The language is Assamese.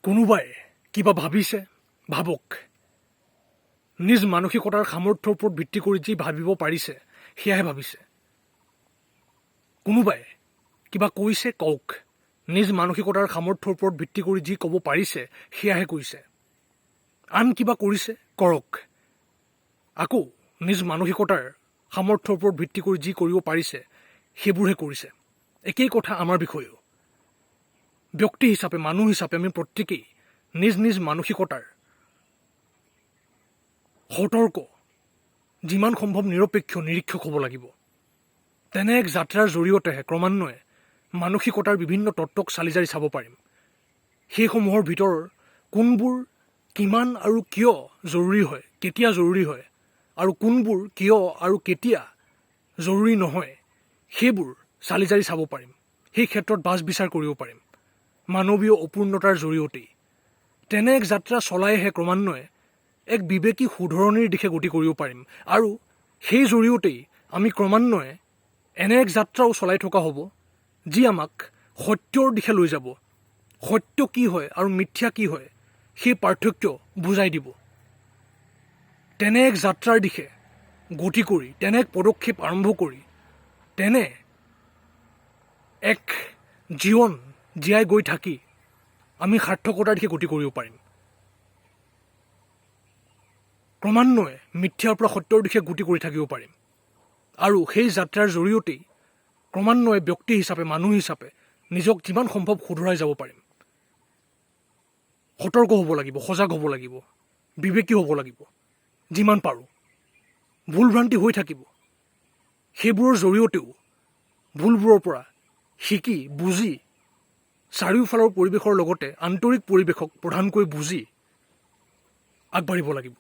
কোনোবাই কিবা ভাবিছে, ভাবক। নিজ মানসিকতাৰ সামৰ্থ্যৰ ওপৰত ভিত্তি কৰি যি ভাবিব পাৰিছে সেয়াহে ভাবিছে। কোনোবাই কিবা কৈছে, কওক। নিজ মানসিকতাৰ সামৰ্থ্যৰ ওপৰত ভিত্তি কৰি যি ক'ব পাৰিছে সেয়াহে কৈছে। আন কিবা কৰিছে, কৰক। আকৌ নিজ মানসিকতাৰ সামৰ্থ্যৰ ওপৰত ভিত্তি কৰি যি কৰিব পাৰিছে সেইবোৰহে কৰিছে। একেই কথা আমাৰ বিষয়েও। ব্যক্তি হিচাপে, মানুহ হিচাপে আমি প্ৰত্যেকেই নিজ নিজ মানসিকতাৰ সতৰ্ক, যিমান সম্ভৱ নিৰপেক্ষ নিৰীক্ষক হ'ব লাগিব। তেনে এক যাত্ৰাৰ জৰিয়তেহে ক্ৰমান্বয়ে মানসিকতাৰ বিভিন্ন তত্ত্বক চালি জাৰি চাব পাৰিম। সেইসমূহৰ ভিতৰৰ কোনবোৰ কিমান আৰু কিয় জৰুৰী হয়, কেতিয়া জৰুৰী হয়, আৰু কোনবোৰ কিয় আৰু কেতিয়া জৰুৰী নহয়, সেইবোৰ চালি জাৰি চাব পাৰিম। সেই ক্ষেত্ৰত বাছ বিচাৰ কৰিব পাৰিম মানৱীয় অপূৰ্ণতাৰ জৰিয়তেই। তেনে এক যাত্ৰা চলাইহে ক্ৰমান্বয়ে এক বিবেকী শুধৰণিৰ দিশে গতি কৰিব পাৰিম, আৰু সেই জৰিয়তেই আমি ক্ৰমান্বয়ে এনে এক যাত্ৰাও চলাই থকা হ'ব যি আমাক সত্যৰ দিশে লৈ যাব। সত্য কি হয় আৰু মিথ্যা কি হয় সেই পাৰ্থক্য বুজাই দিব। তেনে এক যাত্ৰাৰ দিশে গতি কৰি, তেনে এক পদক্ষেপ আৰম্ভ কৰি, তেনে এক জীৱন জীয়াই গৈ থাকি আমি সাৰ্থকতাৰ দিশে গতি কৰিব পাৰিম। ক্ৰমান্বয়ে মিথ্যাৰ পৰা সত্যৰ দিশে গতি কৰি থাকিব পাৰিম, আৰু সেই যাত্ৰাৰ জৰিয়তেই ক্ৰমান্বয়ে ব্যক্তি হিচাপে, মানুহ হিচাপে নিজক যিমান সম্ভৱ শুধৰাই যাব পাৰিম। সতৰ্ক হ'ব লাগিব, সজাগ হ'ব লাগিব, বিবেকী হ'ব লাগিব যিমান পাৰোঁ। ভুল ভ্ৰান্তি হৈ থাকিব, সেইবোৰৰ জৰিয়তেও ভুলবোৰৰ পৰা শিকি, বুজি, চাৰিওফালৰ পৰিৱেশৰ লগতে আন্তৰিক পৰিৱেশক প্ৰধানকৈ বুজি আগবাঢ়িব লাগিব।